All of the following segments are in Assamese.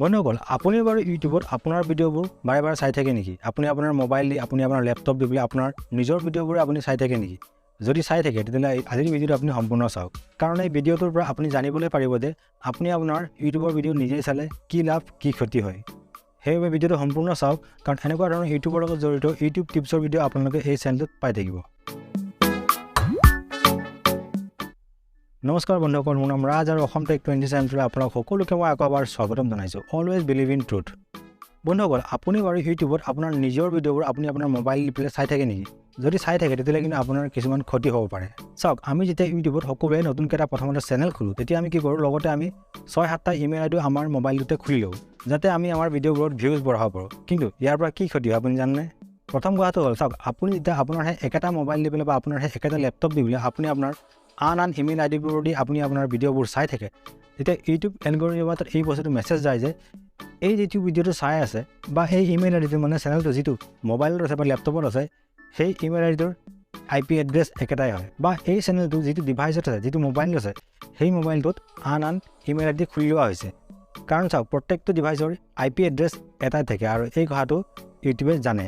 বন্ধুসকল আপুনি বাৰু ইউটিউবত আপোনাৰ ভিডিঅ'বোৰ বাৰে বাৰে চাই থাকে নেকি? আপুনি আপোনাৰ মোবাইল দি আপুনি আপোনাৰ ল্যাপটপ দি পেলাই আপোনাৰ নিজৰ ভিডিঅ'বোৰ আপুনি চাই থাকে নেকি? যদি চাই থাকে তেতিয়াহ'লে আজিৰ ভিডিঅ'টো আপুনি সম্পূৰ্ণ চাওক। কাৰণ এই ভিডিঅ'টোৰ পৰা আপুনি জানিবলৈ পাৰিব যে আপুনি আপোনাৰ ইউটিউবৰ ভিডিঅ' নিজেই চালে কি লাভ কি ক্ষতি হয়। সেইবাবে ভিডিঅ'টো সম্পূৰ্ণ চাওক, কাৰণ এনেকুৱা ধৰণৰ ইউটিউবৰ লগত জড়িত ইউটিউব টিপছৰ ভিডিঅ' আপোনালোকে এই চেনেলটোত পাই থাকিব। নমস্কাৰ বন্ধুসকল, মোৰ নাম ৰাজ আৰু অসম টেক 20 চেনেললৈ আপোনালোক সকলোকে মই আকৌ এবাৰ স্বাগতম জনাইছোঁ। Always believe in truth. বন্ধুসকল, আপুনি বাৰু ইউটিউবত আপোনাৰ নিজৰ ভিডিঅ'বোৰ আপুনি আপোনাৰ মোবাইল দি পেলাই চাই থাকে নেকি? যদি চাই থাকে তেতিয়াহ'লে কিন্তু আপোনাৰ কিছুমান ক্ষতি হ'ব পাৰে। চাওক, আমি যেতিয়া ইউটিউবত সকলোৱে নতুনকৈ এটা প্ৰথমতে চেনেল খোলোঁ, তেতিয়া আমি কি কৰোঁ, লগতে আমি 6-7টা ইমেইল আইডি আমাৰ মোবাইলটোতে খুলি লওঁ, যাতে আমি আমাৰ ভিডিঅ'বোৰত ভিউজ বঢ়াব পাৰোঁ। কিন্তু ইয়াৰ পৰা কি ক্ষতি হয় আপুনি জানেনে? প্ৰথম কথাটো হ'ল, চাওক, আপুনি যেতিয়া আপোনাৰ সেই একেটা মোবাইল দি পেলাই বা আপোনাৰ সেই একেটা লেপটপ দি পেলাই আপুনি আপোনাৰ আন ইমেইল আইডিবোৰ দি আপুনি আপোনাৰ ভিডিঅ'বোৰ চাই থাকে, তেতিয়া ইউটিউব এলগৰিথমত এই বস্তুটো মেছেজ যায় যে এই যিটো ভিডিঅ'টো চাই আছে বা এই ইমেইল আইডিটো মানে চেনেলটো যিটো মোবাইলত আছে বা লেপটপত আছে, সেই ইমেইল আইডিটোৰ IP এড্ৰেছ একেটাই হয়, বা এই চেনেলটো যিটো ডিভাইচত আছে, যিটো মোবাইলত আছে, সেই মোবাইলটোত আন ইমেইল আইডি খুলি লোৱা হৈছে। কাৰণ চাওক, প্ৰত্যেকটো ডিভাইচৰ IP এড্ৰেছ এটাই থাকে আৰু এই কথাটো ইউটিউবে জানে।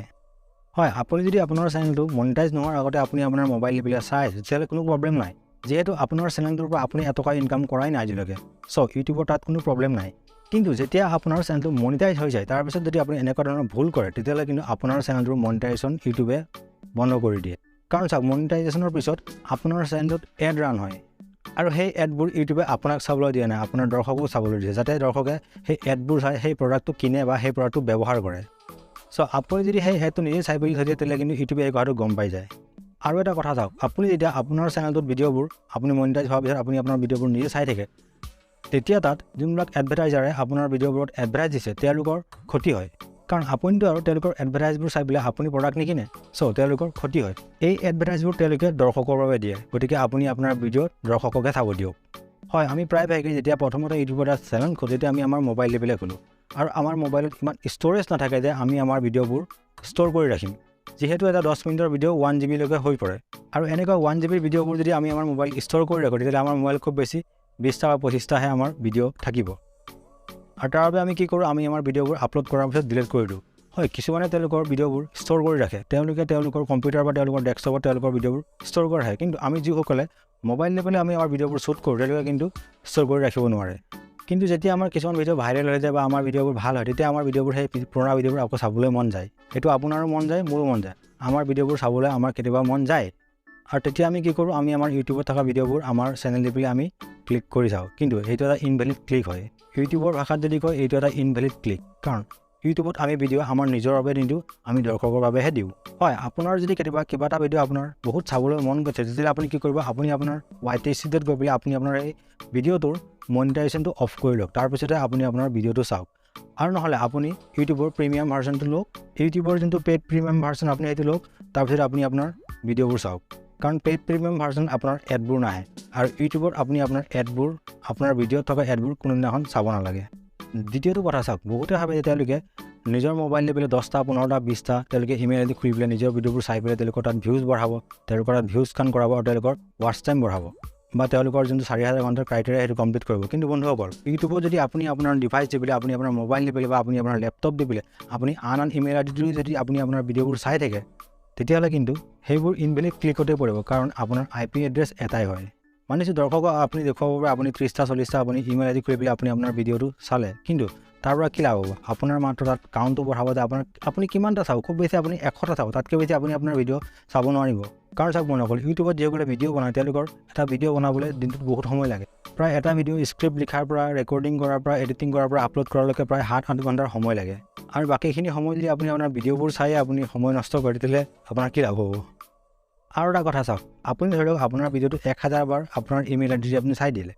হয়, আপুনি যদি আপোনাৰ চেনেলটো মনিটাইজ নোহোৱাৰ আগতে আপুনি আপোনাৰ মোবাইল দি পেলাই চাই তেতিয়াহ'লে কোনো প্ৰব্লেম নাই, যিহেতু আপোনাৰ চেনেলটোৰ পৰা আপুনি এটকা ইনকাম কৰাই নাই আজিলৈকে। ইউটিউবৰ তাত কোনো প্ৰব্লেম নাই। কিন্তু যেতিয়া আপোনাৰ চেনেলটো মনিটাইজ হৈ যায়, তাৰপিছত যদি আপুনি এনেকুৱা ধৰণৰ ভুল কৰে, তেতিয়াহ'লে কিন্তু আপোনাৰ চেনেলটোৰ মনিটাইজেশ্যন ইউটিউবে বন্ধ কৰি দিয়ে। কাৰণ চাওক, মনিটাইজেশ্যনৰ পিছত আপোনাৰ চেনেলটোত এড ৰান হয়, আৰু সেই এডবোৰ ইউটিউবে আপোনাক চাবলৈ দিয়া নাই, আপোনাৰ দৰ্শকো চাবলৈ দিয়ে, যাতে দৰ্শকে সেই এডবোৰ চাই সেই প্ৰডাক্টটো কিনে বা সেই প্ৰডাক্টটো ব্যৱহাৰ কৰে। আপুনি যদি সেই এডটো নিজে চাই বুলি থৈ দিয়ে, তেতিয়াহ'লে কিন্তু ইউটিউবে এই কথাটো গম পাই যায়। আৰু এটা কথা চাওক, আপুনি যেতিয়া আপোনাৰ চেনেলটোত ভিডিঅ'বোৰ আপুনি মনিটাইজ হোৱাৰ পিছত আপুনি আপোনাৰ ভিডিঅ'বোৰ নিজে চাই থাকে, তেতিয়া তাত যোনবিলাক এডভাৰটাইজাৰে আপোনাৰ ভিডিঅ'বোৰত এডভাৰটাইজ দিছে তেওঁলোকৰ ক্ষতি হয়। কাৰণ আপুনিতো আৰু তেওঁলোকৰ এডভাৰটাইজবোৰ চাই পেলাই আপুনি প্ৰডাক্ট নিকিনে, তেওঁলোকৰ ক্ষতি হয়। এই এডভাৰটাইজবোৰ তেওঁলোকে দৰ্শকৰ বাবে দিয়ে, গতিকে আপুনি আপোনাৰ ভিডিঅ'ত দৰ্শককে চাব দিয়ক। হয়, আমি প্ৰায়ভাগে যেতিয়া প্ৰথমতে ইউটিউবত এটা চেনেল খোলোঁ, তেতিয়া আমি আমাৰ মোবাইল দি পেলাই খোলোঁ, আৰু আমাৰ মোবাইলত ইমান ষ্ট'ৰেজ নাথাকে যে আমি আমাৰ ভিডিঅ'বোৰ ষ্ট'ৰ কৰি ৰাখিম। যিহেতু এটা 10 মিনিটৰ ভিডিঅ' 1 GB লৈকে হৈ পৰে, আৰু এনেকুৱা 1 GB ভিডিঅ'বোৰ যদি আমি আমাৰ মোবাইল ষ্ট'ৰ কৰি ৰাখোঁ, তেতিয়াহ'লে আমাৰ মোবাইল খুব বেছি 20টা বা 25টাহে আমাৰ ভিডিঅ' থাকিব। আৰু তাৰ বাবে আমি কি কৰোঁ, আমি আমাৰ ভিডিঅ'বোৰ আপলোড কৰাৰ পিছত ডিলিট কৰি দিওঁ। হয়, কিছুমানে তেওঁলোকৰ ভিডিঅ'বোৰ ষ্ট'ৰ কৰি ৰাখে, তেওঁলোকে তেওঁলোকৰ কম্পিউটাৰ বা তেওঁলোকৰ ডেস্কটপত তেওঁলোকৰ ভিডিঅ'বোৰ ষ্ট'ৰ কৰি ৰাখে। কিন্তু আমি যিসকলে মোবাইল দি পেলাই আমি আমাৰ ভিডিঅ'বোৰ শ্বুট কৰোঁ, তেওঁলোকে কিন্তু ষ্ট'ৰ কৰি ৰাখিব নোৱাৰে। কিন্তু যেতিয়া আমাৰ কিছুমান ভিডিঅ' ভাইৰেল হৈ যায় বা আমাৰ ভিডিঅ'বোৰ ভাল হয়, তেতিয়া আমাৰ ভিডিঅ'বোৰ সেই পুৰণা ভিডিঅ'বোৰ আকৌ চাবলৈ মন যায়। সেইটো আপোনাৰো মন যায়, মোৰো মন যায়। আমাৰ ভিডিঅ'বোৰ চাবলৈ আমাৰ কেতিয়াবা মন যায়, আৰু তেতিয়া আমি কি কৰোঁ, আমি আমাৰ ইউটিউবত থকা ভিডিঅ'বোৰ আমাৰ চেনেল দি পেলাই আমি ক্লিক কৰি চাওঁ। কিন্তু সেইটো এটা ইনভেলিড ক্লিক হয়। ইউটিউবৰ ভাষাত যদি কয়, এইটো এটা ইনভেলিড ক্লিক। কাৰণ ইউটিউবত আমি ভিডিঅ' আমাৰ নিজৰ বাবে নিদিওঁ, আমি দৰ্শকৰ বাবেহে দিওঁ। হয়, আপোনাৰ যদি কেতিয়াবা কিবা এটা ভিডিঅ' আপোনাৰ বহুত চাবলৈ মন গৈছে, তেতিয়াহ'লে আপুনি কি কৰিব, আপুনি আপোনাৰ YTCত গৈ পেলাই আপুনি আপোনাৰ এই ভিডিঅ'টোৰ মনিটাইজেশ্যনটো অফ কৰি লওক, তাৰপিছতে আপুনি আপোনাৰ ভিডিঅ'টো চাওক। আৰু নহ'লে আপুনি ইউটিউবৰ প্ৰিমিয়াম ভাৰ্চনটো লওক, ইউটিউবৰ যোনটো পেইড প্ৰিমিয়াম ভাৰ্চন আপুনি সেইটো লওক, তাৰপিছত আপুনি আপোনাৰ ভিডিঅ'বোৰ চাওক। কাৰণ পেইড প্ৰিমিয়াম ভাৰ্চন আপোনাৰ এডবোৰ নাহে, আৰু ইউটিউবত আপুনি আপোনাৰ এডবোৰ, আপোনাৰ ভিডিঅ'ত থকা এডবোৰ কোনোদিনাখন চাব নালাগে। দ্বিতীয়টো কথা চাওক, বহুতে ভাবে যে তেওঁলোকে নিজৰ মোবাইল দি পেলাই 10টা 15টা 20টা তেওঁলোকে ইমেইল আইডি খুলি পেলাই নিজৰ ভিডিঅ'বোৰ চাই পেলাই তেওঁলোকৰ তাত ভিউজ বঢ়াব, তেওঁলোকৰ তাত ভিউজ কান কৰাব, আৰু তেওঁলোকৰ ৱাটচ টাইম বঢ়াব, বা তেওঁলোকৰ যোনটো 4000 ঘণ্টাৰ ক্ৰাইটেৰিয়া সেইটো কমপ্লিট কৰিব। কিন্তু বন্ধুসকল, ইউটিউবত যদি আপুনি আপোনাৰ ডিভাইচ দি পেলাই, আপুনি আপোনাৰ মোবাইল দি পেলাই বা আপুনি আপোনাৰ লেপটপ দি পেলাই আপুনি আন ইমেইল আইডি যদি আপুনি আপোনাৰ ভিডিঅ'বোৰ চাই থাকে, তেতিয়াহ'লে কিন্তু সেইবোৰ ইনভেলিড ক্লিকতে পৰিব। কাৰণ আপোনাৰ IP এড্ৰেছ এটাই হয়। মানিছোঁ দৰ্শকক আপুনি দেখুৱাব পাৰে আপুনি 30টা 40টা আপুনি ইমেইল আইডি খুলি পেলাই আপুনি আপোনাৰ ভিডিঅ'টো চালে, কিন্তু তাৰ পৰা কি লাভ হ'ব? আপোনাৰ মাত্ৰ তাত কাউণ্টটো বঢ়াব যে আপুনি কিমানটা চাব, খুব বেছি আপুনি 100টা চাব, তাতকৈ বেছি আপুনি আপোনাৰ ভিডিঅ' চাব নোৱাৰিব। কাৰণ চাওক বন্ধুসকল, ইউটিউবত যিসকলে ভিডিঅ' বনায়, তেওঁলোকৰ এটা ভিডিঅ' বনাবলৈ দিনটোত বহুত সময় লাগে। প্ৰায় এটা ভিডিঅ' স্ক্ৰিপ্ট লিখাৰ পৰা, ৰেকৰ্ডিং কৰাৰ পৰা, এডিটিং কৰাৰ পৰা আপলোড কৰালৈকে প্ৰায় 7-8 ঘণ্টাৰ সময় লাগে। আৰু বাকীখিনি সময় যদি আপুনি আপোনাৰ ভিডিঅ'বোৰ চাই আপুনি সময় নষ্ট কৰে, তেতিয়াহ'লে আপোনাৰ কি লাভ হ'ব? আৰু এটা কথা চাওক, আপুনি ধৰি লওক আপোনাৰ ভিডিঅ'টো 1000 বাৰ আপোনাৰ ইমেইল আইডি আপুনি চাই দিলে,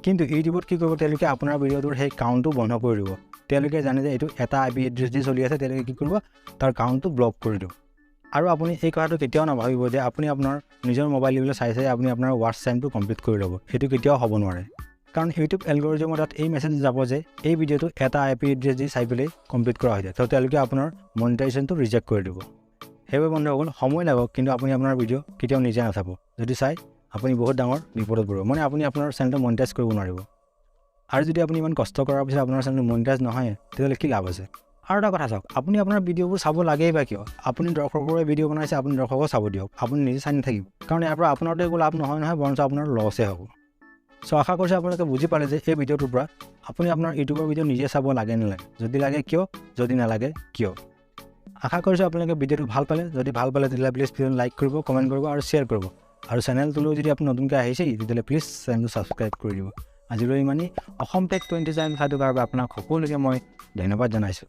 কিন্তু ইউটিউবত কি কৰিব, তেওঁলোকে আপোনাৰ ভিডিঅ'টোৰ সেই কাউণ্টটো বন্ধ কৰি দিব। তেওঁলোকে জানে যে এইটো এটা IP এড্ৰেছ দি চলি আছে, তেওঁলোকে কি কৰিব, তাৰ কাউণ্টটো ব্লক কৰি দিব। আৰু আপুনি এই কথাটো কেতিয়াও নাভাবিব যে আপুনি আপোনাৰ নিজৰ মোবাইল দি পেলাই চাই আপুনি আপোনাৰ ৱাটচ টাইমটো কমপ্লিট কৰি ল'ব। সেইটো কেতিয়াও হ'ব নোৱাৰে। কাৰণ ইউটিউব এলগৰিথমৰ তাত এই মেছেজ যাব যে এই ভিডিঅ'টো এটা IP এড্ৰেছ দি চাই পেলাই কমপ্লিট কৰা হৈছে, তেওঁলোকে আপোনাৰ মনিটাইজেশ্যনটো ৰিজেক্ট কৰি দিব। সেইবাবে বন্ধুসকল, সময় লাগক, কিন্তু আপুনি আপোনাৰ ভিডিঅ' কেতিয়াও নিজে নাচাব। যদি চাই আপুনি বহুত ডাঙৰ বিপদত পৰিব, মানে আপুনি আপোনাৰ চেনেলটো মনিটাইজ কৰিব নোৱাৰিব। আৰু যদি আপুনি ইমান কষ্ট কৰাৰ পিছত আপোনাৰ চেনেলটো মনিটাইজ নহয় তেতিয়াহ'লে কি লাভ আছে আৰু এটা কথা চাওক আপুনি আপোনাৰ ভিডিঅ'বোৰ চাব লাগেই বা কিয় আপুনি দৰ্শকৰে ভিডিঅ' বনাইছে আপুনি দৰ্শকক চাব দিয়ক আপুনি নিজে চাই নাথাকিব কাৰণ ইয়াৰ পৰা আপোনাৰতো একো লাভ নহয় বৰঞ্চ আপোনাৰ লছহে হ'ব চ' আশা কৰিছোঁ আপোনালোকে বুজি পালে যে এই ভিডিঅ'টোৰ পৰা আপুনি আপোনাৰ ইউটিউবৰ ভিডিঅ' নিজে চাব লাগে নালাগে যদি লাগে কিয় যদি নালাগে কিয় আশা কৰিছোঁ আপোনালোকে ভিডিঅ'টো ভাল পালে যদি ভাল পালে তেতিয়াহ'লে প্লিজ ভিডিঅ'টো লাইক কৰিব কমেণ্ট কৰিব আৰু শ্বেয়াৰ কৰিব আৰু চেনেলটোলৈ যদি আপুনি নতুনকৈ আহিছে তেতিয়াহ'লে প্লিজ চেনেলটো ছাবস্ক্ৰাইব কৰি দিব আজিলৈ ইমানেই অসম টেক 27 চাইটোৰ বাবে আপোনাক সকলোকে মই ধন্যবাদ জনাইছোঁ